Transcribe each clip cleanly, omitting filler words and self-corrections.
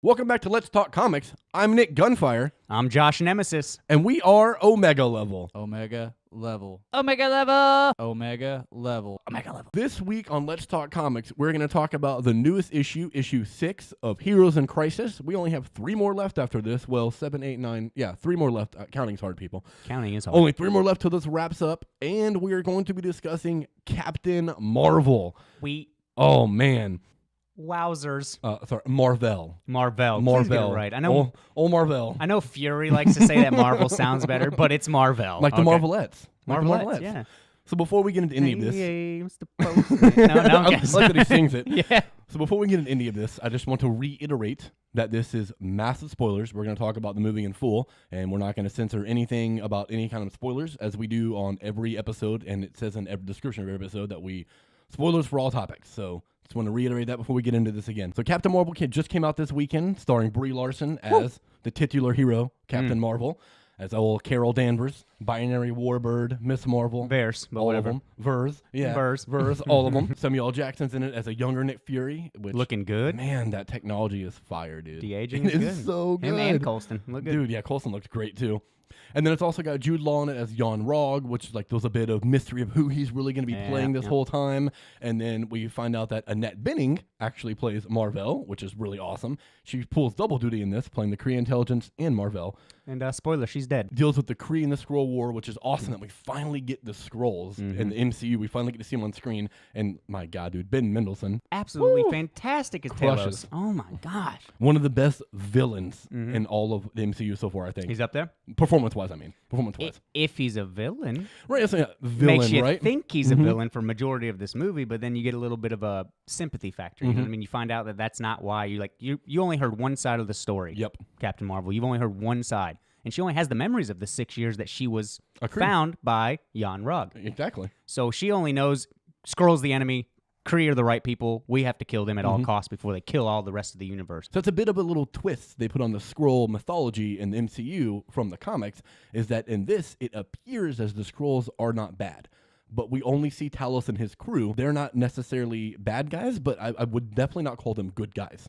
Welcome back to Let's Talk Comics. I'm Nick Gunfire, I'm Josh Nemesis. and we are Omega Level. Omega level. Omega level. Omega level. Omega level. This week on Let's Talk Comics, we're going to talk about the newest issue, issue 6 of Heroes in Crisis. We only have 3 more left after this. Well, 7, 8, 9. Yeah, 3 more left. Counting's hard, people. Counting is hard. Only 3 more left till this wraps up, and we are going to be discussing Captain Marvel. Oh, man. Wowzers. Marvel. Marvel. Please get it right. I know. Oh, Marvel. I know Fury likes to say that Marvel sounds better, but it's Marvel. Like the Okay. Marvelettes. Marvelettes, yeah. So before we get into any of this, Mr. Postman. No, I like that he sings it. Yeah. So before we get into any of this, I just want to reiterate that this is massive spoilers. We're going to talk about the movie in full, and we're not going to censor anything about any kind of spoilers, as we do on every episode, and it says in every description of every episode that we spoilers for all topics. So just want to reiterate that before we get into this again. So Captain Marvel just came out this weekend, starring Brie Larson as the titular hero, Captain Marvel, as old Carol Danvers, Binary Warbird, Miss Marvel. Verse, but all whatever. of them. Verse, yeah. Verse. All of them. Samuel L. Jackson's in it as a younger Nick Fury. Which, Looking good. man, that technology is fire, dude. De-aging is It's good. so good. Him and Colston look good. Dude, yeah, Coulson looked great, too. And then it's also got Jude Law in it as Jan Rog, which is like there's a bit of mystery of who he's really going to be playing this whole time. And then we find out that Annette Bening actually plays Marvel, which is really awesome. She pulls double duty in this, playing the Kree intelligence and Marvel. And spoiler, she's dead. Deals with the Kree and the Skrull War, which is awesome that we finally get the Skrulls in the MCU. We finally get to see them on screen. And my God, dude, Ben Mendelsohn. Absolutely fantastic as Crushes. Talos. Oh my gosh. One of the best villains in all of the MCU so far, I think. He's up there? Performance-wise, I mean. Performance-wise. If he's a villain. Right, so, yeah, villain, Makes you right? think he's a villain for majority of this movie, but then you get a little bit of a sympathy factor. You know what I mean? You find out that that's not why you only heard one side of the story. Yep. Captain Marvel. You've only heard one side, and she only has the memories of the 6 years that she was A Kree. found by Jan Rug. Exactly. So she only knows Skrull's the enemy. Kree are the right people. We have to kill them at all costs before they kill all the rest of the universe. So it's a bit of a little twist they put on the Skrull mythology in the MCU from the comics, is that in this, it appears as the Skrulls are not bad. But we only see Talos and his crew. They're not necessarily bad guys, but I would definitely not call them good guys.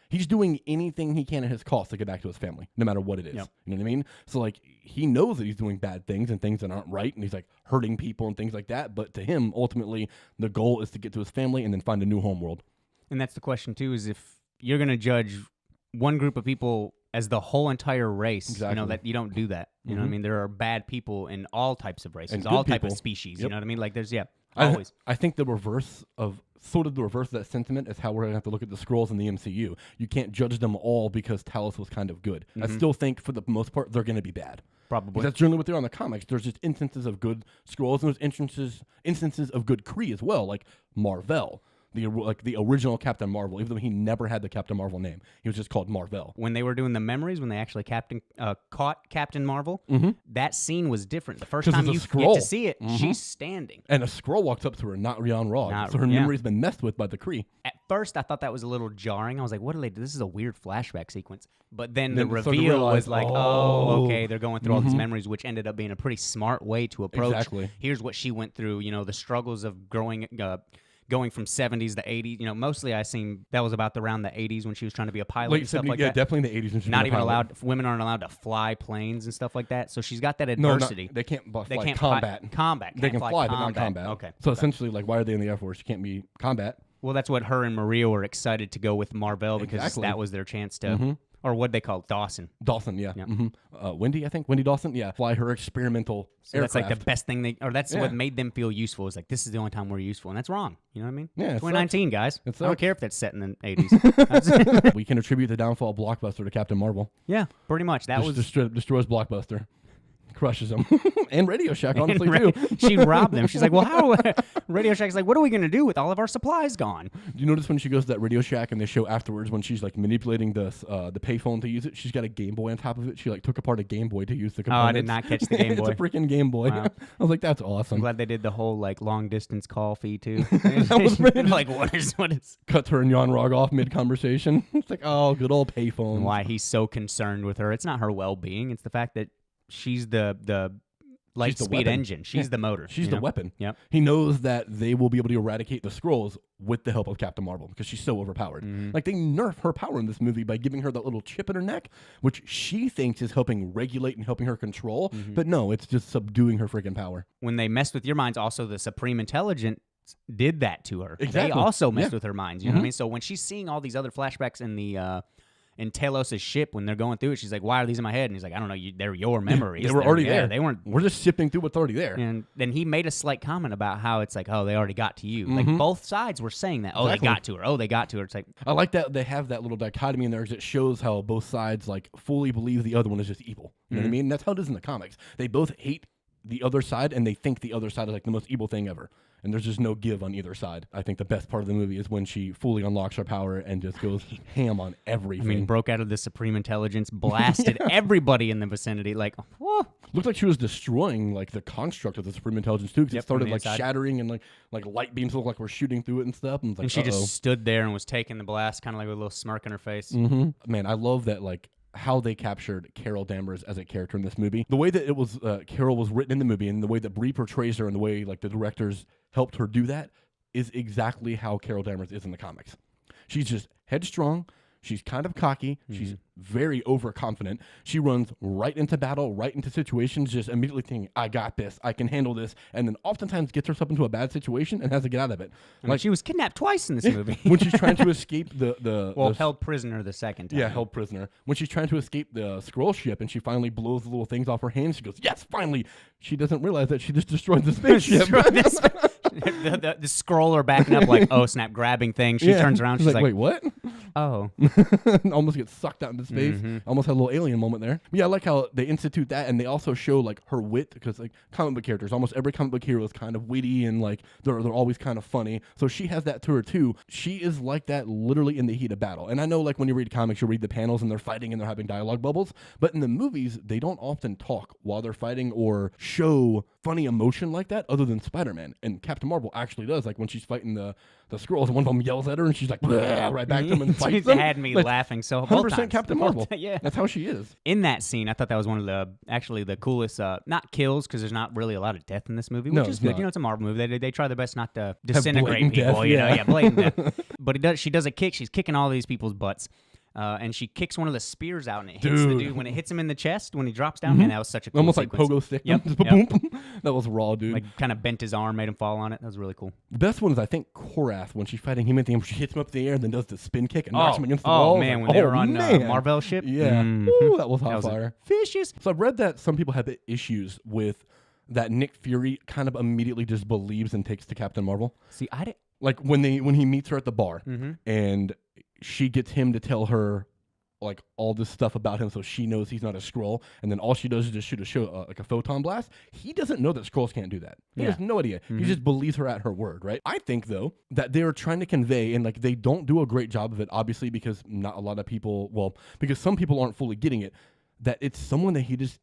He's doing anything he can at his cost to get back to his family, no matter what it is. Yep. You know what I mean? So, like, he knows that he's doing bad things and things that aren't right, and he's, like, hurting people and things like that. But to him, ultimately, the goal is to get to his family and then find a new homeworld. And that's the question, too, is if you're going to judge one group of people as the whole entire race, Exactly. that you don't do that. You know what I mean? There are bad people in all types of races, And all good type of people. species. Yep. You know what I mean? Like there's, I always. think the reverse of that sentiment is how we're going to have to look at the Skrulls in the MCU. You can't judge them all because Talos was kind of good. I still think, for the most part, they're going to be bad. Probably. Because that's generally what they're on the comics. There's just instances of good Skrulls, and there's instances of good Kree as well, like Marvel. The original Captain Marvel, even though he never had the Captain Marvel name. He was just called Marvel. When they were doing the memories, when they actually caught Captain Marvel, that scene was different. The first 'Cause time it's a you Skrull. get to see it, she's standing. And a Skrull walks up to her, not Jan Rog. So her memory's been messed with by the Kree. At first, I thought that was a little jarring. I was like, what are they do? This is a weird flashback sequence. But then the Then you start to reveal realize, was like, oh. okay, they're going through all these memories, which ended up being a pretty smart way to approach. Exactly. Here's what she went through, the struggles of going from 70s to 80s. Mostly I seen that was about around the 80s when she was trying to be a pilot Late and stuff 70s, like yeah, that. definitely in the 80s. When she Not was a even pilot. allowed. Women aren't allowed to fly planes and stuff like that. So she's got that No, adversity. they can't fly They can't combat. Combat. They Can't can fly, but not combat. Okay. So essentially, like, why are they in the Air Force? You can't be combat. Well, that's what her and Maria were excited to go with Marvel because Exactly. that was their chance to, or what they call Dawson. Dawson, yeah. Wendy, I think. Wendy Dawson, yeah. Fly her experimental So aircraft. that's like the best thing that's Yeah. what made them feel useful. Is like, this is the only time we're useful. And that's wrong. You know what I mean? Yeah, it 2019, guys. It I don't sucks. care if that's set in the 80s. We can attribute the downfall of Blockbuster to Captain Marvel. Yeah, pretty much. That was Destroys Blockbuster. Crushes them. And Radio Shack, honestly, and too. she robbed them. She's like, well, how? Radio Shack's like, what are we going to do with all of our supplies gone? Do you notice when she goes to that Radio Shack and they show afterwards when she's like manipulating the payphone to use it, she's got a Game Boy on top of it. She like took apart a Game Boy to use the Oh, components. I did not catch the Game Boy. It's a freaking Game Boy. Wow. I was like, that's I'm awesome. glad they did the whole like long distance call fee too. That was really- like what is Cuts her and Jan Rog off mid-conversation. It's like, oh, good old payphone. why he's so concerned with her. It's not her well being. It's the fact that she's the light the speed weapon. engine. She's the motor. She's you the know? weapon. Yep. He knows that they will be able to eradicate the Skrulls with the help of Captain Marvel because she's so overpowered. Like, they nerf her power in this movie by giving her that little chip in her neck, which she thinks is helping regulate and helping her control. But no, it's just subduing her freaking power. When they messed with your minds, also the Supreme Intelligence did that to her. Exactly. They also messed Yeah. with her minds. You know what I mean? So when she's seeing all these other flashbacks in the in Talos' ship when they're going through it, she's like, "Why are these in my head?" And he's like, "I don't know. They're your memories. They were already there. They weren't." We're just sipping through what's already there. And then he made a slight comment about how it's like, "Oh, they already got to you." Like both sides were saying that. Oh, Exactly. they got to her. Oh, they got to her. It's like, I like that they have that little dichotomy in there because it shows how both sides like fully believe the other one is just evil. You know what I mean? That's how it is in the comics. They both hate the other side and they think the other side is like the most evil thing ever. And there's just no give on either side. I think the best part of the movie is when she fully unlocks her power and just goes ham on everything. I mean, broke out of the Supreme Intelligence, blasted everybody in the vicinity. Like, whoa. Looked like she was destroying like the construct of the Supreme Intelligence too, because Yep, it started from the like inside. shattering and like light beams look like we're shooting through it and stuff. And, it's like, And she uh-oh. just stood there and was taking the blast, kind of like with a little smirk on her face. Man, I love that like how they captured Carol Danvers as a character in this movie. The way that it was Carol was written in the movie and the way that Brie portrays her and the way like the directors helped her do that is exactly how Carol Danvers is in the comics. She's just headstrong. She's kind of cocky. She's very overconfident. She runs right into battle, right into situations, just immediately thinking, I got this. I can handle this. And then oftentimes gets herself into a bad situation and has to get out of it. I mean, she was kidnapped twice in this movie. When she's trying to escape the held prisoner the second time. yeah, held prisoner. When she's trying to escape the Skrull ship and she finally blows the little things off her hands, she goes, yes, finally. She doesn't realize that she just destroyed the spaceship. the scroller backing up like, oh, snap, grabbing thing. She turns around. She's like, wait, what? oh. Almost gets sucked out into space. Almost had a little alien moment there. But yeah, I like how they institute that and they also show like her wit because like comic book characters, almost every comic book hero is kind of witty and like they're always kind of funny. So she has that to her too. She is like that literally in the heat of battle. And I know like when you read comics, you read the panels and they're fighting and they're having dialogue bubbles. But in the movies, they don't often talk while they're fighting or show funny emotion like that other than Spider-Man. And Captain Marvel actually does. Like when she's fighting the Skrulls, one of them yells at her and she's like, right back to them and fights It them. had me Like, laughing so both 100% times. Captain Both Marvel. yeah. That's how she is. In that scene, I thought that was one of the actually the coolest, not kills because there's not really a lot of death in this movie, No, which is it's good. not. You know, it's a Marvel movie. They try their best not to disintegrate blatant people. death, You know, yeah. yeah, blatant death. But she does a kick. She's kicking all these people's butts. And she kicks one of the spears out, and it hits the Dude. dude when it hits him in the chest when he drops down. Man, that was such a cool Almost sequence. like pogo stick. Yep, Just yep. boom. That was raw, dude. Like kind of bent his arm, made him fall on it. That was really cool. The best one is I think Korath when she's fighting him at the end. She hits him up in the air and then does the spin kick and knocks him against the wall. Oh man, Like, when they were oh, on man. Marvel ship. Yeah. Mhm. Ooh, that was hot That was fire. Fishes. So I've read that some people have issues with that Nick Fury kind of immediately just believes and takes to Captain Marvel. See, I didn't. Like when he meets her at the bar Mm-hmm. and she gets him to tell her like all this stuff about him so she knows he's not a Skrull, and then all she does is just shoot like a photon blast. He doesn't know that Skrulls can't do that. He Yeah. has no idea. He just believes her at her word, right? I think though that they are trying to convey, and like they don't do a great job of it, obviously, because not a lot of people, well, because some people aren't fully getting it, that it's someone that he just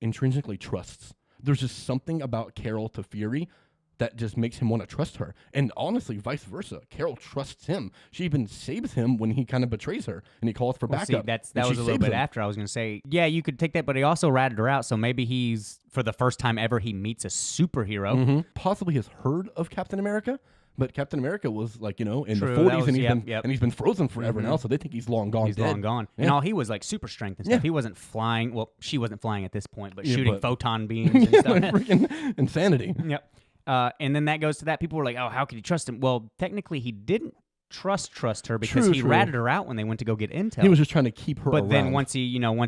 intrinsically trusts. There's just something about Carol to Fury that just makes him want to trust her. And honestly, vice versa. Carol trusts him. She even saves him when he kind of betrays her and he calls for Well, backup. see, that and was she a little saves bit him. after. I was going to say, yeah, you could take that, but he also ratted her out. So maybe he's, for the first time ever, he meets a superhero. Possibly has heard of Captain America, but Captain America was like, in True, the that 40s was- and he's yep, been yep. and he's been frozen forever now, so they think he's long gone. He's dead. long gone. Yeah. And all he was like super strength and stuff. Yeah. He wasn't flying. Well, she wasn't flying at this point, but Yeah, shooting but- photon beams and Yeah, stuff. like freaking insanity. Yep. And then that goes to that. People were like, oh, how could he trust him? Well, technically, he didn't trust her because True, he true. ratted her out when they went to go get intel. He was just trying to keep her but around. then once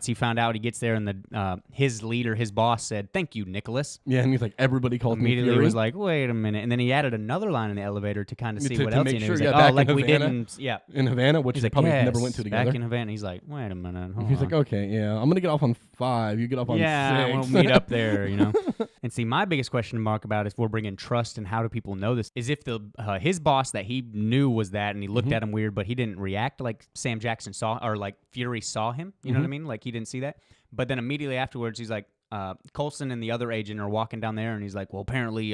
he found out, he gets there and the his leader, his boss said, "Thank you, Nicholas." yeah, and he's like, everybody calls me Immediately Fury. was like, "Wait a minute," and then he added another line in the elevator to kind of see To- what to else make he knew. sure, He's yeah, like, back "Oh, in like we Havana. didn't." Yeah. in Havana, which He's they like, probably yes, never went to together. back in Havana. He's like, "Wait a minute." Hold He's on. like, okay, yeah, I'm gonna get off on 5. You get off on 6. Yeah, we'll meet up there, And see, my biggest question mark about if we're bringing trust and how do people know this is if the his boss that he knew was that and he looked at him weird, but he didn't react like Sam Jackson saw or like Fury saw him. You know what I mean? Like he didn't see that. But then immediately afterwards, he's like, Coulson and the other agent are walking down there, and he's like, well, apparently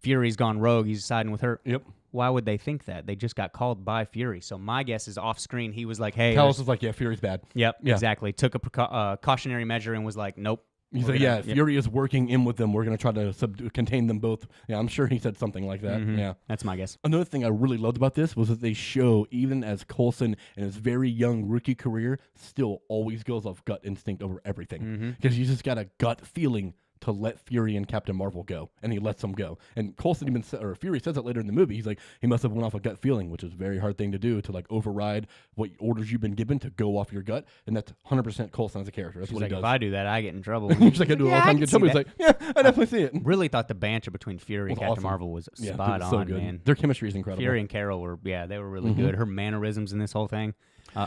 Fury's gone rogue. He's siding with her. Yep. Why would they think that? They just got called by Fury. So my guess is off screen, he was like, hey, Talos was like, yeah, Fury's bad. yep, Yeah. exactly. Took a cautionary measure and was like, nope. He's We're like, gonna- yeah, Fury is working in with them. We're going to try to contain them both. Yeah, I'm sure he said something like that. Mhm. Yeah. That's my guess. Another thing I really loved about this was that they show, even as Coulson in his very young rookie career, still always goes off gut instinct over everything. Because he's just got a gut feeling to let Fury and Captain Marvel go, and he lets them go. And Coulson even or Fury says it later in the movie. He's like, he must have went off a gut feeling, which is a very hard thing to do, to like override what orders you've been given to go off your gut. And that's 100% Coulson as a character. That's She's what like, he if does. I do that, I get in trouble. He's like, I do it all the Yeah, I time. can Get see trouble. He's that. like, yeah, I definitely see it. Really thought the banter between Fury and Was Captain awesome. Marvel was Yeah, spot dude, it's so on, good. man. Their chemistry is incredible. Fury and Carol were, they were really good. Her mannerisms in this whole thing,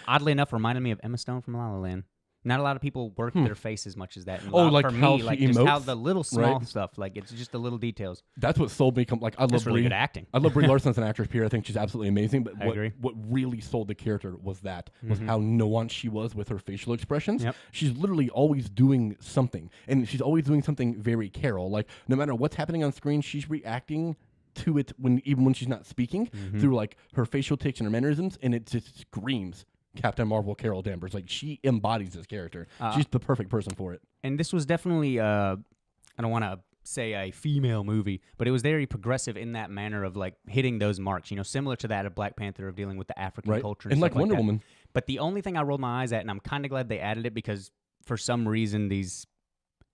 oddly enough, reminded me of Emma Stone from La La Land. Not a lot of people work their face as much as that. And like for how me, she like just how emotes, the little small right? stuff, like it's just the little details. That's what sold me. Like, I love That's really Brie. good acting. I love Brie Larson as an actress, Pierre. I think she's absolutely amazing. But I agree. what really sold the character was how nuanced she was with her facial expressions. Yep. She's literally always doing something. And she's always doing something very Carol. Like, no matter what's happening on screen, she's reacting to it even when she's not speaking through like her facial tics and her mannerisms, and it just screams Captain Marvel Carol Danvers. Like, she embodies this character. She's the perfect person for it. And this was definitely, I don't want to say a female movie, but it was very progressive in that manner of like hitting those marks, similar to that of Black Panther, of dealing with the African Right. culture. And like stuff Wonder that. Woman. But the only thing I rolled my eyes at, and I'm kind of glad they added it, because for some reason these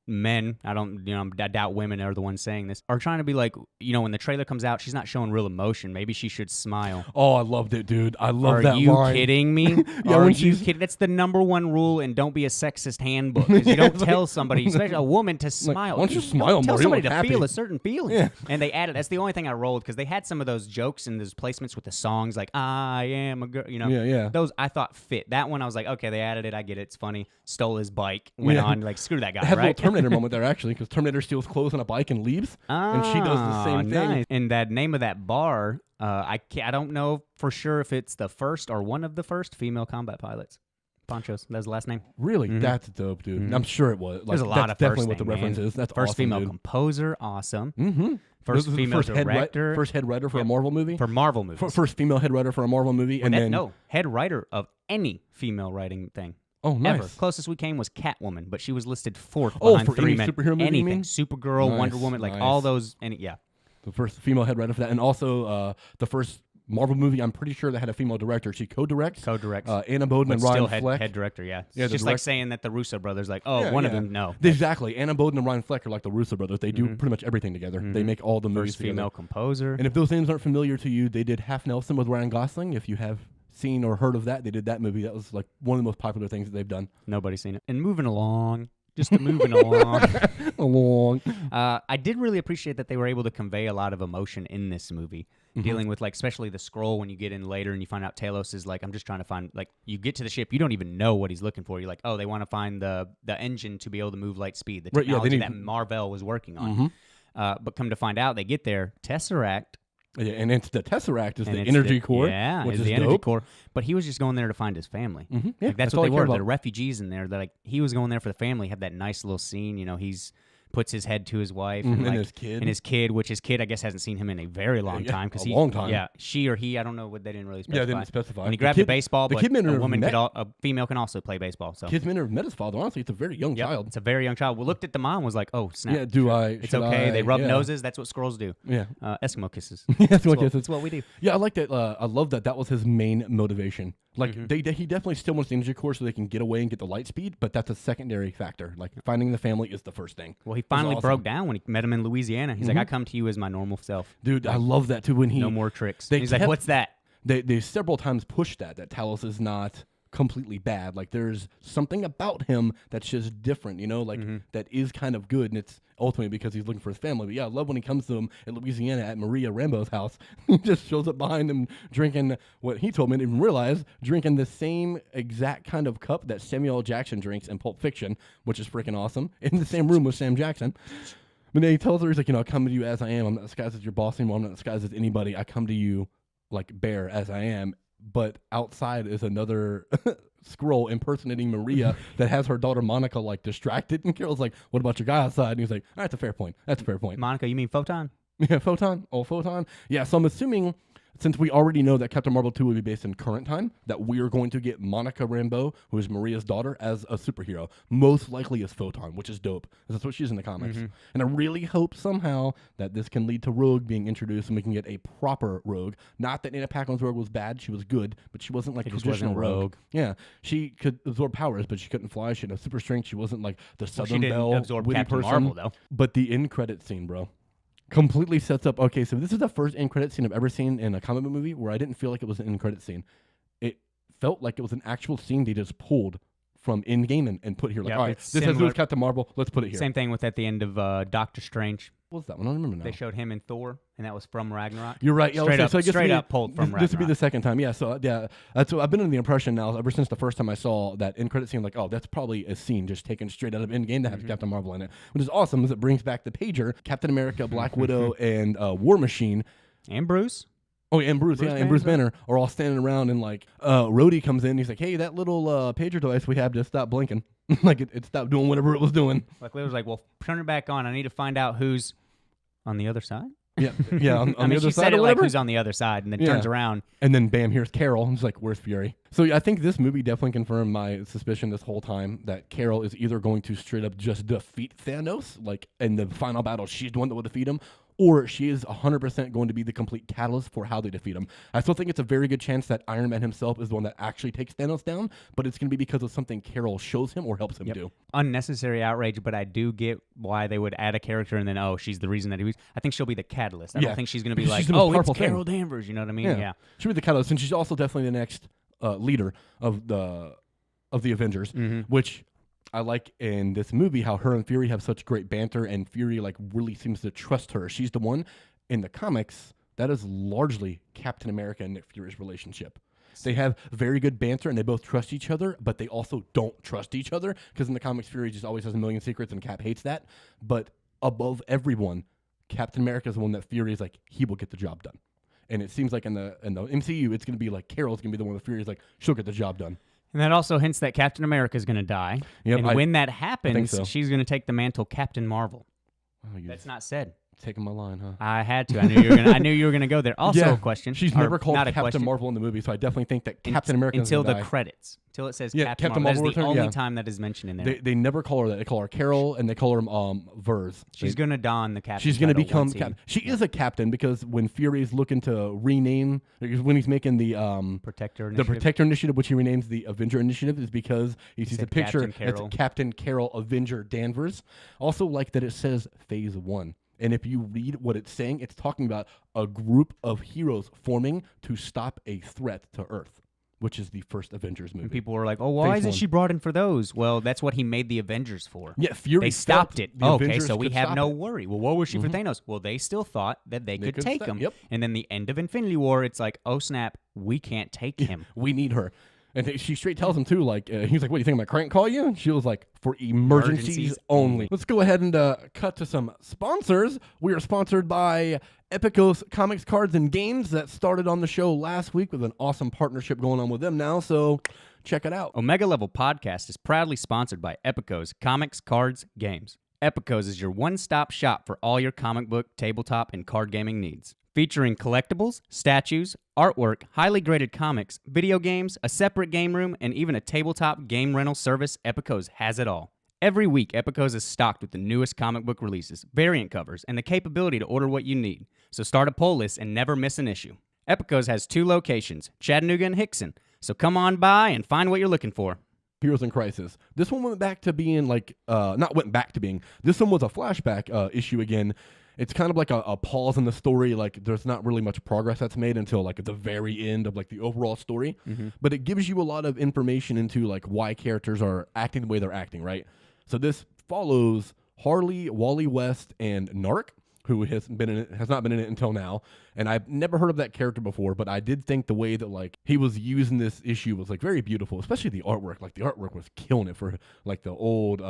men, I doubt women are the ones saying this, are trying to be like, when the trailer comes out, she's not showing real emotion. Maybe she should smile. Oh, I loved it, dude. I love that Are you line. kidding me? Yeah, Are when you she's- kidding? That's the number one rule, and don't be a sexist handbook. 'Cause you don't tell somebody, especially a woman, to smile. why don't you Don't smile tell more? You somebody look to happy. feel a certain feeling. Yeah. And they added. That's the only thing I rolled, because they had some of those jokes and those placements with the songs, like "I am a girl." Yeah. Those I thought fit. That one I was like, okay, they added it. I get it. It's funny. Stole his bike. Went Yeah. on like screw that guy. It had a right? little Terminator moment there, actually, because Terminator steals clothes on a bike and leaves, and she does the same thing. Nice. And that name of that bar, I don't know for sure if it's the first or one of the first female combat pilots. Ponchos, that's the last name. Really? That's dope, dude. I'm sure it was. Like, There's a lot that's of definitely first what the name, reference man. is. That's First awesome, female dude. composer, awesome. Mm-hmm. First This was the female director. First head writer for a Marvel movie. For Marvel movies. First female head writer for a Marvel movie, and then no, head writer of any female writing thing. oh, nice. Ever. Closest we came was Catwoman, but she was listed fourth Oh, behind for three any men. superhero movie, you Anything. mean? Supergirl, Nice, Wonder Woman, like nice. all those. Yeah. The first female head writer for that, and also the first Marvel movie. I'm pretty sure that had a female director. She co-directs. Co-directs. Anna Boden But and still Ryan head, Fleck. head director, yeah. Yeah, It's the just like direct- saying that the Russo brothers, like, oh, Yeah, one of yeah. them, no. Exactly. Anna Boden and Ryan Fleck are like the Russo brothers. They do pretty much everything together. They make all the movies First female together. composer. And if those names aren't familiar to you, they did Half Nelson with Ryan Gosling. If you have seen or heard of that, they did that movie. That was like one of the most popular things that they've done. Nobody's seen it. And moving along, just moving along. Along. I did really appreciate that they were able to convey a lot of emotion in this movie, dealing with like, especially the scroll when you get in later and you find out Talos is like, I'm just trying to find, like, you get to the ship, you don't even know what he's looking for. You're like, oh, they want to find the engine to be able to move light speed, the Right, yeah, they technology need- that Marvel was working on. But come to find out, they get there, Tesseract. Yeah, and it's the Tesseract is And the it's energy core. Yeah, which it's is the energy dope. core. But he was just going there to find his family. Yeah, Like, that's all what I they care were. about. The refugees in there. They're like, he was going there for the family. Have that nice little scene. He's puts his head to his wife And like, his kid. and his kid, which his kid I guess hasn't seen him in a very long Yeah, time, because a long time. Yeah, she or he, I don't know what they didn't really specify. Yeah, they didn't specify. When he The grabbed kid- the baseball, the but kid may a have woman met- a female can also play baseball. So Kids may never met his father. Honestly, it's a very young Yep, child. it's a very young child. We looked at the mom, was like, oh snap. Yeah, do I? It's should okay. I? They rub Yeah. noses. That's what squirrels do. Yeah. Eskimo kisses. Yeah, that's what That's kisses. what we do. Yeah, I like that. I love that. That was his main motivation. Like Mm-hmm. he definitely still wants the energy core so they can get away and get the light speed, but that's a secondary factor. Like finding the family is the first thing. Well, he It was finally awesome. broke down when he met him in Louisiana. He's like, I come to you as my normal self. Dude, I love that too. When he No more tricks. they He's like, kept- what's that? they several times pushed that Talos is not completely bad. Like there's something about him that's just different, like that is kind of good, and it's ultimately because he's looking for his family. But yeah, I love when he comes to him in Louisiana at Maria Rambo's house. He just shows up behind him drinking what he told me I didn't even realize, drinking the same exact kind of cup that Samuel L. Jackson drinks in Pulp Fiction, which is freaking awesome, in the same room with Sam Jackson. But then he tells her, he's like, I come to you as I am. I'm not disguised as your boss anymore. I'm not disguised as anybody. I come to you like bare as I am. But outside is another scroll impersonating Maria that has her daughter Monica like distracted. And Carol's like, what about your guy outside? And he's like, that's a fair point. That's a fair point. Monica, you mean Photon? Yeah, Photon. Oh, Photon. Yeah, so I'm assuming since we already know that Captain Marvel 2 will be based in current time, that we are going to get Monica Rambeau, who is Maria's daughter, as a superhero, most likely as Photon, which is dope. That's what she's in the comics. And I really hope somehow that this can lead to Rogue being introduced and we can get a proper Rogue. Not that Anna Paquin's Rogue was bad, she was good, but she wasn't like It just traditional wasn't Rogue. Yeah, she could absorb powers, but she couldn't fly. She had no super strength. She wasn't like the Well, Southern she didn't Belle absorb witty Captain person. Marvel, though. But the end credit scene, bro, completely sets up. Okay, so this is the first end credit scene I've ever seen in a comic book movie where I didn't feel like it was an end credit scene. It felt like it was an actual scene they just pulled from Endgame and put here. Like, Yep, all right, it's this has to do similar. with Captain Marvel. Let's put it here. Same thing with at the end of Doctor Strange. What was that one? I don't remember now. They showed him and Thor, and that was from Ragnarok. You're right. Yeah, Straight okay, up, so I guess straight up pulled from this would be Ragnarok. the second time. Yeah, so yeah, that's what I've been under the impression now ever since the first time I saw that end credit scene. Like, oh, that's probably a scene just taken straight out of Endgame that has Captain Marvel in it, which is awesome. As it brings back the pager, Captain America, Black Widow, and War Machine. And Bruce. Oh, yeah, and Bruce, Bruce yeah, and Bruce Banner. Banner are all standing around, and like Rhodey comes in. He's like, "Hey, that little pager device we have just stopped blinking. Like it stopped doing whatever it was doing." Like Leo's like, well, turn it back on. I need to find out who's on the other side. Yeah, yeah. On I the mean, other she side said or it like whatever. who's on the other side, and then Yeah. turns around. And then bam, here's Carol. And he's like, "Where's Fury?" So yeah, I think this movie definitely confirmed my suspicion this whole time that Carol is either going to straight up just defeat Thanos, like in the final battle, she's the one that will defeat him, or she is 100% going to be the complete catalyst for how they defeat him. I still think it's a very good chance that Iron Man himself is the one that actually takes Thanos down, but it's going to be because of something Carol shows him or helps him do. Unnecessary outrage, but I do get why they would add a character and then, oh, she's the reason that he was. I think she'll be the catalyst. I Yeah. don't think she's going to be Because like, she's the most oh, it's powerful thing. Carol Danvers. You know what I mean? Yeah. She'll be the catalyst, and she's also definitely the next leader of the Avengers, which I like in this movie how her and Fury have such great banter, and Fury like really seems to trust her. She's the one. In the comics, that is largely Captain America and Nick Fury's relationship. They have very good banter, and they both trust each other, but they also don't trust each other, because in the comics, Fury just always has a million secrets, and Cap hates that. But above everyone, Captain America is the one that Fury is like, he will get the job done. And it seems like in the MCU, it's going to be like Carol's going to be the one that Fury is like, she'll get the job done. And that also hints that Captain America is going to die. Yep, and when that happens, so. she's going to take the mantle Captain Marvel. Oh, you're That's not said. taking my line, huh? I had to. I knew you were gonna. I knew you were gonna go there. Also, a question. She's or never called not a Captain question. Marvel in the movie, so I definitely think that Captain America until the die. credits. Until it says Yeah, Captain, Captain Marvel. Marvel That is the return, only yeah. time that is mentioned in there. They never call her that. They call her Carol, and they call her Vers. She's gonna don the captain. She's going to title become once he- captain. She is a captain because when Fury's looking to rename, when he's making the Protector. the Initiative. Protector Initiative, which he renames the Avenger Initiative, is because he sees a said picture. Captain Carol. It's Captain Carol Avenger Danvers. Also, like that it says Phase 1. And if you read what it's saying, it's talking about a group of heroes forming to stop a threat to Earth, which is the first Avengers movie. And people were like, "Oh, why Phase isn't 1. she brought in for those?" Well, that's what he made the Avengers for. Yeah, Fury They stopped felt it. the Oh, okay, Avengers so we could have stop no it. worry. Well, what was she for Thanos? Well, they still thought that they could could take stop- him. yep. And then the end of Infinity War, it's like, oh snap, we can't take him. We need her. And she straight tells him, too, like, he's like, what, do you think I crank call you? And she was like, for emergencies Emergencies only. only. Let's go ahead and cut to some sponsors. We are sponsored by Epicos Comics, Cards, and Games that started on the show last week with an awesome partnership going on with them now, so check it out. Omega Level Podcast is proudly sponsored by Epicos Comics, Cards, Games. Epicos is your one-stop shop for all your comic book, tabletop, and card gaming needs. Featuring collectibles, statues, artwork, highly graded comics, video games, a separate game room, and even a tabletop game rental service, Epicos has it all. Every week, Epicos is stocked with the newest comic book releases, variant covers, and the capability to order what you need. So start a pull list and never miss an issue. Epicos has 2 locations, Chattanooga and Hickson. So come on by and find what you're looking for. Heroes in Crisis. This one went back to being like, not went back to being, this one was a flashback issue again. It's kind of like a pause in the story. Like there's not really much progress that's made until like at the very end of like the overall story. But it gives you a lot of information into like why characters are acting the way they're acting, right? So this follows Harley, Wally West, and Narc, who has not been in it until now. And I've never heard of that character before, but I did think the way that like he was using this issue was like very beautiful, especially the artwork. Like the artwork was killing it for like the old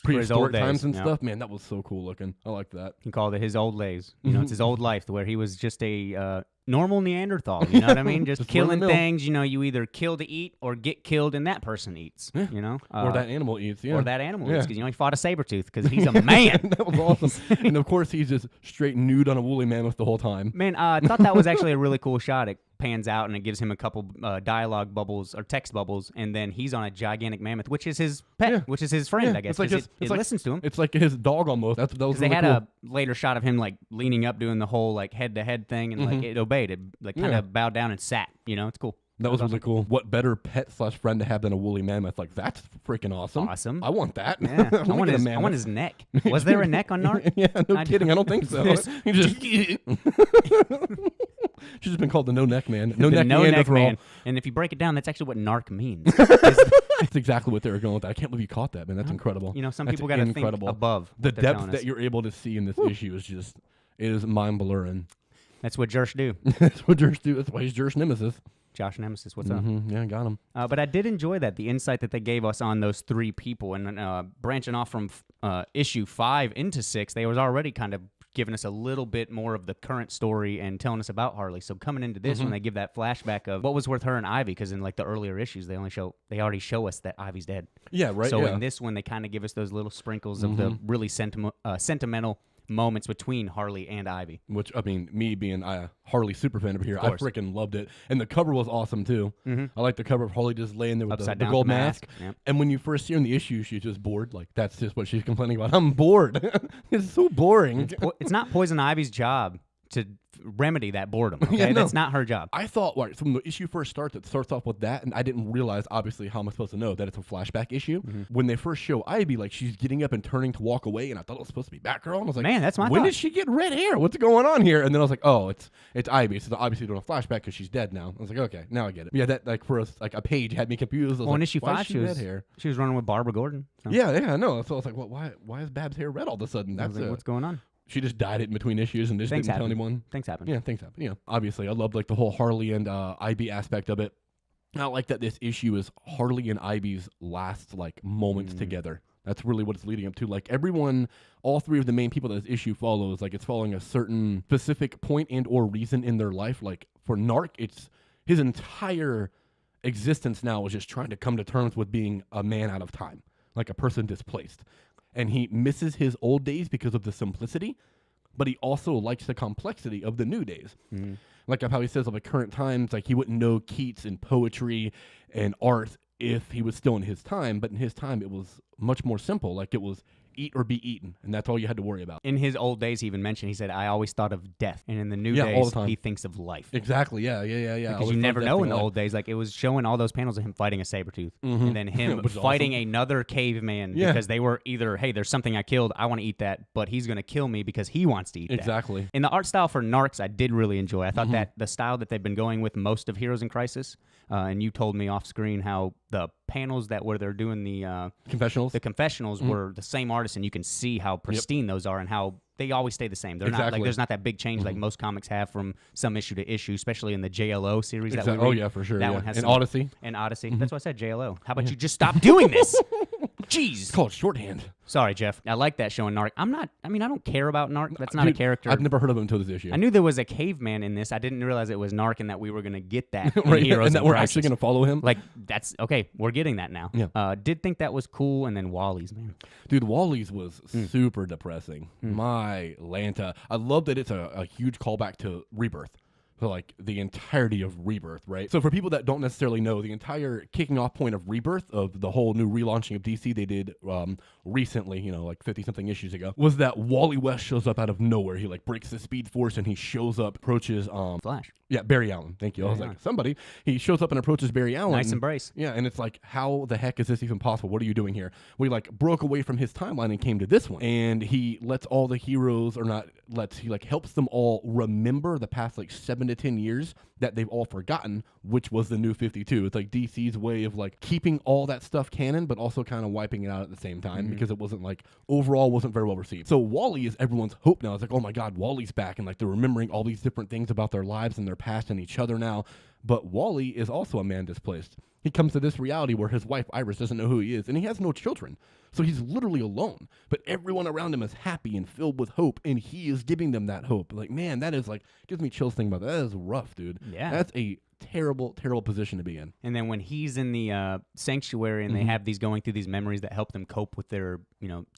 prehistoric days, times and yeah. stuff. Man, that was so cool looking. I like that. He called it his old days. You know, it's his old life where he was just a normal Neanderthal. You know what I mean? Just Just killing run-of-the-mill. things. You know, you either kill to eat or get killed and that person eats. Yeah. You know? or that animal eats. Yeah. Or that animal Yeah. eats. Because, you know, he fought a saber-tooth because he's a man. That was awesome. And of course, he's just straight nude on a woolly mammoth the whole time. Man, I thought that was actually a really cool shot. It pans out and it gives him a couple dialogue bubbles or text bubbles, and then he's on a gigantic mammoth, which is his pet, Yeah. which is his friend, Yeah, I guess. it's like 'cause his- it it's like- listens to him. It's like his dog almost. That was Because really they had cool. a later shot of him like leaning up, doing the whole like head-to-head thing, and like it obeyed. It like kind Yeah. of bowed down and sat. You know, it's cool. That was really cool. What better pet / friend to have than a woolly mammoth? Like, that's freaking awesome. Awesome. I want that. Yeah, I wanna get a I want mammoth. his neck. Was there a neck on Narc? Yeah, no I- kidding. I don't think so. There's- He just she's just been called the no neck man. No The neck no neck Neanderthal. man. And if you break it down, that's actually what Narc means. That's exactly what they were going with. I can't believe you caught that, man. That's incredible. You know, some That's people got to think incredible. above The what they're depth telling that us. you're able to see in this issue is just, it is mind blurring. That's what Jersh do. That's what Jersh do. That's why he's Jersh Nemesis. Josh Nemesis, what's up? Yeah, got him. But I did enjoy that, the insight that they gave us on those three people. And branching off from issue 5 into 6, they was already kind of giving us a little bit more of the current story and telling us about Harley. So coming into this, when they give that flashback of what was with her and Ivy, because in like the earlier issues, they already show us that Ivy's dead. Yeah, right. So yeah. in this one, they kind of give us those little sprinkles of the really sentimental moments between Harley and Ivy. Which, I mean, me being a Harley superfan over here, I course. freaking loved it. And the cover was awesome, too. I like the cover of Harley just laying there with Upside the down gold with the mask. Yep. And when you first see her in the issue, she's just bored. Like, that's just what she's complaining about. I'm bored. It's so boring. It's not Poison Ivy's job to remedy that boredom. Okay, Yeah, no. that's not her job. I thought, right, from the issue first starts, it starts off with that, and I didn't realize, obviously, how am I supposed to know that it's a flashback issue? When they first show Ivy, like, she's getting up and turning to walk away, and I thought it was supposed to be Batgirl, and I was like, Man, that's my when thought. did she get red hair? What's going on here? And then I was like, oh, it's Ivy, so they're obviously doing a flashback because she's dead now. I was like, okay, now I get it. Yeah, that, like, for us, like, a page had me confused. I was Well, like, in issue why is 5, she she red was hair? she was running with Barbara Gordon. So Yeah, I know. So I was like, well, why is Bab's hair red all of a sudden? I That's was like, what's going on? she just dyed it in between issues and just Things didn't tell happen. anyone. Things happen. Yeah, things happen. You know, obviously, I loved like the whole Harley and Ivy aspect of it. I like that this issue is Harley and Ivy's last like moments together. That's really what it's leading up to. Like everyone, all three of the main people that this issue follows, like it's following a certain specific point and or reason in their life. Like for Narc, it's his entire existence now is just trying to come to terms with being a man out of time, like a person displaced. And he misses his old days because of the simplicity, but he also likes the complexity of the new days. Like how he says of the current times, like he wouldn't know Keats and poetry and art if he was still in his time, but in his time it was much more simple. Like it was eat or be eaten, and that's all you had to worry about. In his old days, he even mentioned, he said, I always thought of death. And in the new Yeah, all days, the time. he thinks of life. Exactly, yeah. Because you never know in the old days. Like, it was showing all those panels of him fighting a saber-tooth. And then him Which is fighting another caveman Yeah. because they were either, hey, there's something I killed, I want to eat that, but he's going to kill me because he wants to eat that. Exactly. In the art style for Narcs, I did really enjoy. I thought that the style that they've been going with most of Heroes in Crisis, and you told me off screen how the panels that where they're doing the Confessionals. were the same artist, and you can see how pristine those are and how they always stay the same. They're not Exactly. like there's not that big change like most comics have from some issue to issue, especially in the JLO series that we read. Oh yeah, for sure. That yeah. one has and some- Odyssey. And Odyssey. That's why I said JLO. How about you just stop doing this? Jeez. It's called shorthand. Sorry, Jeff. I like that showing Narc. I don't care about Narc. That's not Dude, a character. I've never heard of him until this issue. I knew there was a caveman in this. I didn't realize it was Narc and that we were going to get that in right, Heroes and that in we're Crisis. actually going to follow him. Like, that's okay. We're getting that now. Yeah. Did think that was cool, and then Wally's, man. Dude, Wally's was super depressing. My Lanta. I love that it's a huge callback to Rebirth. So, like, the entirety of Rebirth, right? So, for people that don't necessarily know, the entire kicking off point of Rebirth, of the whole new relaunching of DC they did recently, you know, like 50-something issues ago, was that Wally West shows up out of nowhere. He, like, breaks the Speed Force, and he shows up, approaches... Flash. Yeah, Barry Allen. Thank you. I was Barry like, somebody. He shows up and approaches Barry Allen. Nice embrace. Yeah, and it's like, how the heck is this even possible? What are you doing here? We like broke away from his timeline and came to this one. And he lets all the heroes, or not lets, he like helps them all remember the past like 7 to 10 years that they've all forgotten, which was the new 52. It's like DC's way of like keeping all that stuff canon, but also kind of wiping it out at the same time because it wasn't like, overall wasn't very well received. So Wally is everyone's hope now. It's like, oh my God, Wally's back. And like they're remembering all these different things about their lives and their past and each other now. But Wally is also a man displaced. He comes to this reality where his wife Iris doesn't know who he is, and he has no children. So he's literally alone. But everyone around him is happy and filled with hope, and he is giving them that hope. Like, man, that is like, gives me chills thinking about that. That is rough, dude. Yeah. That's a terrible, terrible position to be in. And then when he's in the sanctuary and they have these going through these memories that help them cope with their,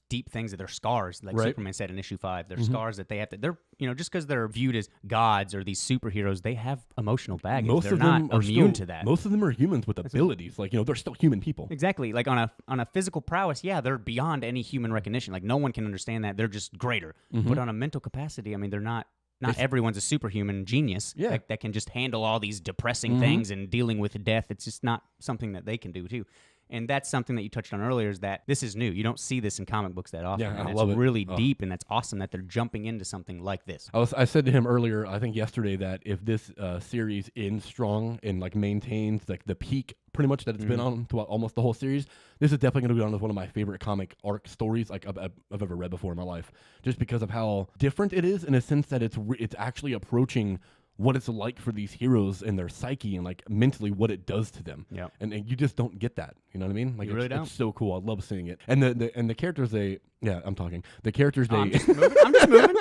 deep things, that their scars, like Right. Superman said in issue 5, their scars that they have to, they're, just because they're viewed as gods or these superheroes, they have emotional baggage. Most they're of not them are immune still, to that. Most of them are humans with abilities. Like, they're still human people. Exactly. Like on a physical prowess, yeah, they're beyond any human recognition. Like no one can understand that. They're just greater. But on a mental capacity, I mean, they're not. Not everyone's a superhuman genius that can just handle all these depressing things and dealing with death. It's just not something that they can do too. And that's something that you touched on earlier, is that this is new. You don't see this in comic books that often. Yeah, and I it's love it. really deep, and that's awesome that they're jumping into something like this. I said to him earlier, I think yesterday, that if this series ends strong and like maintains like the peak pretty much that it's been on throughout almost the whole series, this is definitely going to go down as one of my favorite comic arc stories like I've ever read before in my life, just because of how different it is in a sense that it's actually approaching what it's like for these heroes and their psyche and like mentally what it does to them. Yep. And you just don't get that. You know what I mean? Like You really don't. It's so cool. I love seeing it. And the characters I'm talking. The characters I'm just moving. I'm just moving.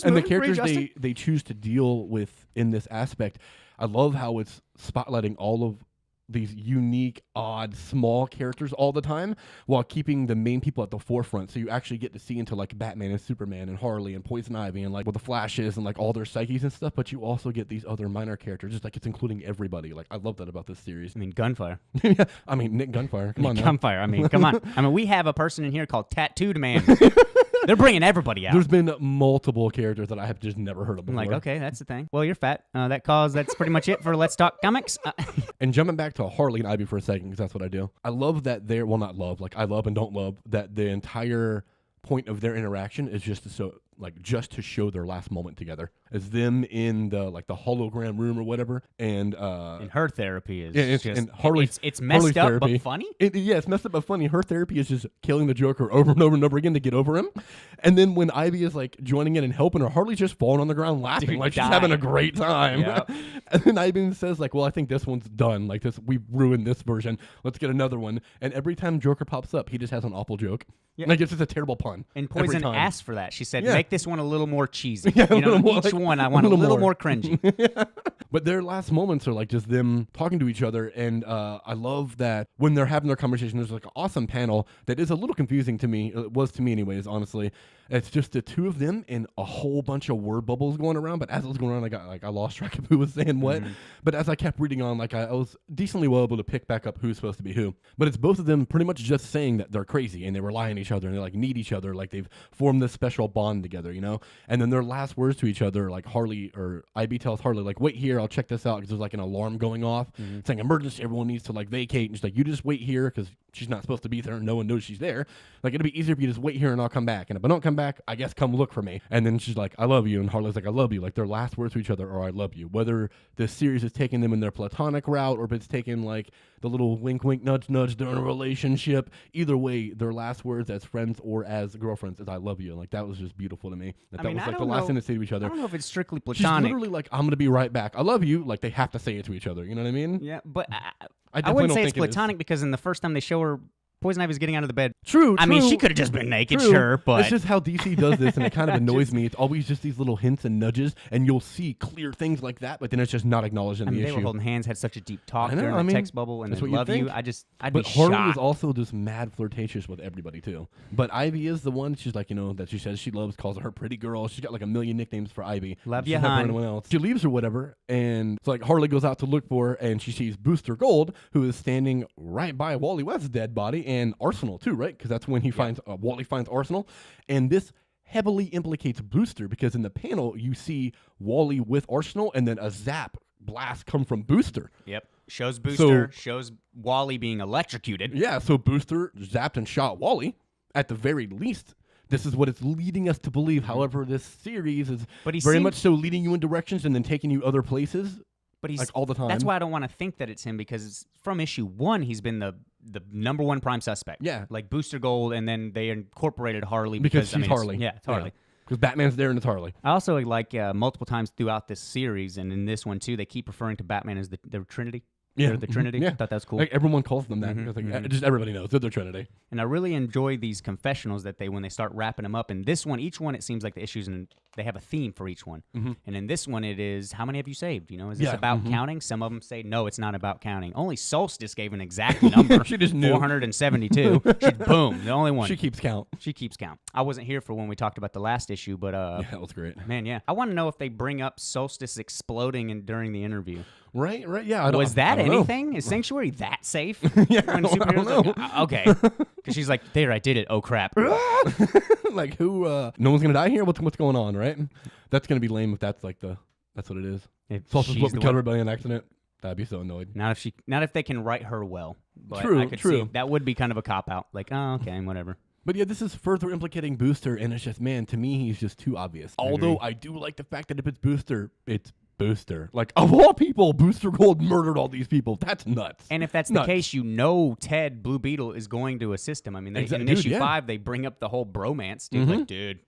and the characters they choose to deal with in this aspect. I love how it's spotlighting all of these unique, odd, small characters all the time while keeping the main people at the forefront. So you actually get to see into like Batman and Superman and Harley and Poison Ivy and like what the Flash is and like all their psyches and stuff. But you also get these other minor characters. Just like it's including everybody. Like I love that about this series. I mean, Gunfire. Yeah, I mean Nick Gunfire. Come on now. Gunfire. I mean, come on. I mean, we have a person in here called Tattooed Man. They're bringing everybody out. There's been multiple characters that I have just never heard of I'm before. like, okay, that's the thing. Well, you're fat. That's pretty much it for Let's Talk Comics. And jumping back to Harley and Ivy for a second, because that's what I do. I love that they're, well, not love, like I love and don't love that the entire point of their interaction is just to show their last moment together. As them in the hologram room or whatever, and her therapy is and Harley's it's messed Harley's up therapy. but funny. It's messed up but funny. Her therapy is just killing the Joker over and over and over again to get over him. And then when Ivy is like joining in and helping her, Harley's just falling on the ground laughing, Dude, like she's dying. having a great time. Yep. And then Ivy says like, well, I think this one's done. Like this, we've ruined this version. Let's get another one. And every time Joker pops up, he just has an awful joke. Yeah. Like it's just a terrible pun. And every Poison time. asked for that. She said, Yeah. make this one a little more cheesy. Yeah, a little more, each like, one I want a little more cringy. But their last moments are like just them talking to each other, and I love that when they're having their conversation, there's like an awesome panel that is a little confusing to me. It was to me anyways, honestly. It's just the two of them and a whole bunch of word bubbles going around, but as it was going on, I lost track of who was saying what. But as I kept reading on, I was decently well able to pick back up who's supposed to be who. But it's both of them pretty much just saying that they're crazy and they rely on each other and they like need each other, like they've formed this special bond together, And then their last words to each other, like Harley or IB tells Harley, like, wait here, I'll check this out, because there's like an alarm going off saying emergency, everyone needs to like vacate. And she's like, you just wait here because she's not supposed to be there. No one knows she's there. Like, it'll be easier if you just wait here and I'll come back. And if I don't come back, I guess come look for me. And then she's like, I love you. And Harley's like, I love you. Like, their last words to each other are, I love you. Whether this series is taking them in their platonic route or if it's taking like the little wink, wink, nudge, nudge, they're in a relationship. Either way, their last words as friends or as girlfriends is, I love you. And like, that was just beautiful to me. That was like the last thing they say to each other. I don't know if it's strictly She's platonic. literally like, I'm going to be right back. I love you. Like, they have to say it to each other. You know what I mean? Yeah, but I definitely wouldn't don't say it's think it is. platonic because in the first time they show her, Poison Ivy's getting out of the bed. True. I mean, she could have just been naked, True. sure, but it's just how DC does this, and it kind of annoys me. It's always just these little hints and nudges, and you'll see clear things like that, but then it's just not acknowledged in I mean, the they issue. were holding hands, had such a deep talk I know, during I the mean, text bubble, and that's then what you love you. think. I'd But be Harley shocked. is also just mad flirtatious with everybody too. But Ivy is the one, she's like, that she says she loves, calls her pretty girl. She's got like a million nicknames for Ivy. Love She's ya, never hon. anyone else. She leaves or whatever, and it's like Harley goes out to look for her, and she sees Booster Gold, who is standing right by Wally West's dead body, and Arsenal too, right? Because that's when he finds Wally finds Arsenal, and this heavily implicates Booster because in the panel you see Wally with Arsenal, and then a zap blast come from Booster. Yep. Shows Booster, shows Wally being electrocuted. Yeah, so Booster zapped and shot Wally. At the very least, this is what it's leading us to believe. However, this series is very much so leading you in directions and then taking you other places. But he's like all the time. That's why I don't want to think that it's him, because from issue 1 he's been the number one prime suspect. Yeah. Like Booster Gold, and then they incorporated Harley Because she's it's- Harley. Yeah, it's Harley. Because Batman's there and it's Harley. I also like multiple times throughout this series, and in this one too, they keep referring to Batman as the Trinity. Yeah. They're the Trinity. Yeah. I thought that was cool. Like everyone calls them that. It's like, just everybody knows they're the Trinity. And I really enjoy these confessionals that when they start wrapping them up. And this one, each one, it seems like the issues, and they have a theme for each one. And in this one, it is, how many have you saved? You know, is this about counting? Some of them say, no, it's not about counting. Only Solstice gave an exact number. She just knew. 472. Boom, the only one. She keeps count. She keeps count. I wasn't here for when we talked about the last issue, but Yeah, that was great. man, yeah. I want to know if they bring up Solstice exploding during the interview. Right. Yeah. Was that I don't know. anything? Is Sanctuary that safe? Yeah, When I don't know. okay. Because she's like, there, I did it. Oh, crap. Like who? No one's gonna die here. What's going on? Right. That's gonna be lame if that's like that's what it is. If Solstice she's would the kill one- everybody in an accident. I'd be so annoyed. Not if they can write her well. But True, I could true. see that would be kind of a cop out. Like, oh, okay, whatever. But yeah, this is further implicating Booster, and it's just, man, to me, he's just too obvious. Although I do like the fact that if it's Booster, it's Booster. Like, of all people, Booster Gold murdered all these people. That's nuts. And if that's the case, you know Ted Blue Beetle is going to assist him. I mean, in issue 5, they bring up the whole bromance, dude. Like, dude.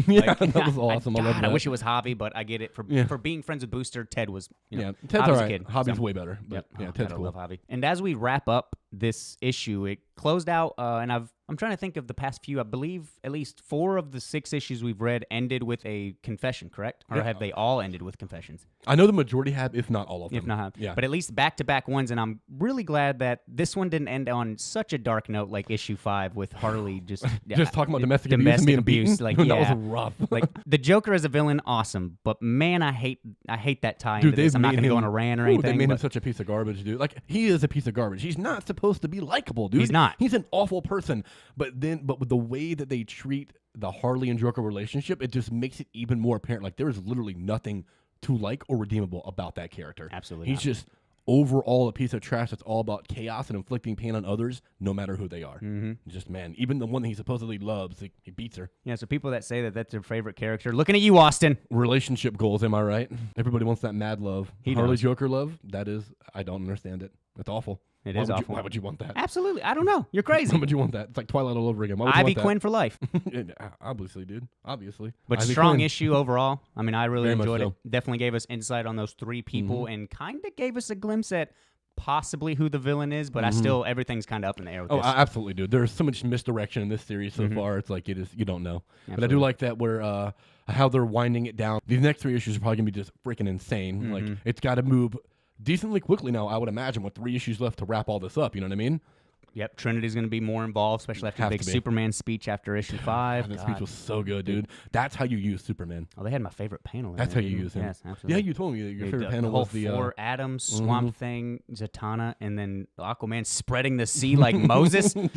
Yeah, like, that was awesome. I love God, that. I wish it was Javi, but I get it. For being friends with Booster, Ted was, Yeah, Ted's Ted's all right. kid. Hobby's so. way better. But Yep. yeah, Oh, Ted's God, cool. I love Javi. And as we wrap up this issue, it closed out, and I'm trying to think of the past few. I believe at least 4 of the 6 issues we've read ended with a confession, correct? Or have they all ended with confessions? I know the majority have, if not all of them. If not, Yeah. but at least back-to-back ones, and I'm really glad that this one didn't end on such a dark note like issue 5 with Harley just talking about domestic abuse and being abuse. beaten. Like, that yeah, was rough. like the Joker as a villain, awesome, but man, I hate that tie Dude, into this. I'm not made going to go him- on a rant or Ooh, anything. They made him but such a piece of garbage, dude. Like, he is a piece of garbage. He's not supposed to be likable, dude. He's not. He's an awful person. But with the way that they treat the Harley and Joker relationship, it just makes it even more apparent. Like, there is literally nothing to like or redeemable about that character. Absolutely He's not. just overall a piece of trash that's all about chaos and inflicting pain on others, no matter who they are. Just, man, even the one that he supposedly loves, he beats her. Yeah, so people that say that that's their favorite character, looking at you, Austin. Relationship goals, am I right? Everybody wants that mad love. He Harley does. Joker love, that is, I don't understand it. It's awful. It Why is would you- awful. why would you want that? Absolutely. I don't know. You're crazy. Why would you want that? It's like Twilight all over again. Why would you Ivy want that? Quinn for life. Obviously, dude. Obviously. But Ivy strong Quinn. issue overall. I mean, I really Very much enjoyed it. so. Definitely gave us insight on those 3 people and kind of gave us a glimpse at possibly who the villain is, but I still, everything's kind of up in the air with Oh, this. absolutely, dude. There's so much misdirection in this series so far. It's like you don't know. But I do Absolutely. like that where how they're winding it down. These next 3 issues are probably gonna be just freaking insane. Like it's got to move decently quickly now. I would imagine with 3 issues left to wrap all this up. You know what I mean? Yep, Trinity's going to be more involved, especially after Have the big to be. Superman speech after issue 5. That speech was so good, dude. That's how you use Superman. Oh, they had my favorite panel. In That's there, how you too. use him. Yes, absolutely. Yeah, you told me that your favorite the panel whole was the 4 Adams, Swamp Thing, Zatanna, and then Aquaman spreading the sea like Moses. Woo!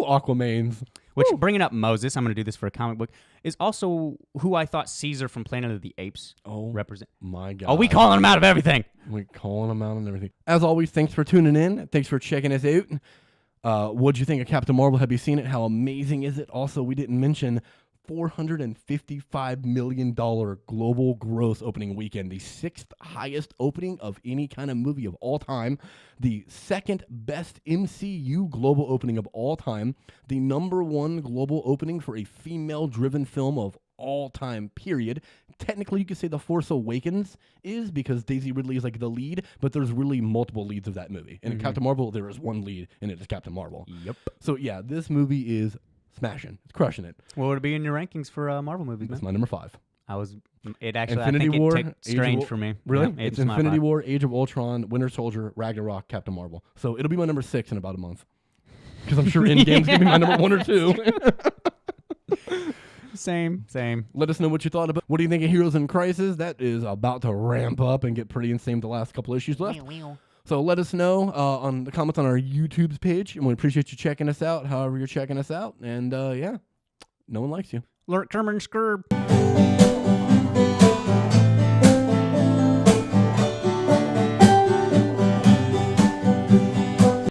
Aquaman's. Which, bringing up Moses, I'm going to do this for a comic book, is also who I thought Caesar from Planet of the Apes represent. My God. Oh, we calling him out of everything. We're calling them out and everything. As always, thanks for tuning in. Thanks for checking us out. What'd you think of Captain Marvel? Have you seen it? How amazing is it? Also, we didn't mention $455 million global gross opening weekend, the 6th highest opening of any kind of movie of all time, the 2nd best MCU global opening of all time, the #1 global opening for a female-driven film of all time, period. Technically, you could say The Force Awakens is because Daisy Ridley is like the lead, but there's really multiple leads of that movie. And in Captain Marvel, there is one lead, and it is Captain Marvel. Yep. So yeah, this movie is smashing. It's crushing it. What would it be in your rankings for Marvel movies, That's man? my number 5. It actually, Infinity I think War, it took Age of strange Ul- for me. Really? Yeah, It's my Infinity 5. War, Age of Ultron, Winter Soldier, Ragnarok, Captain Marvel. So it'll be my number 6 in about a month. Because I'm sure Endgame's going to be my number 1 or 2. Same. Let us know what you thought about. What do you think of Heroes in Crisis? That is about to ramp up and get pretty insane the last couple issues left. So let us know on the comments on our YouTube's page, and we appreciate you checking us out, however you're checking us out. And yeah, no one likes you. Lurk, Kerman, Skirb.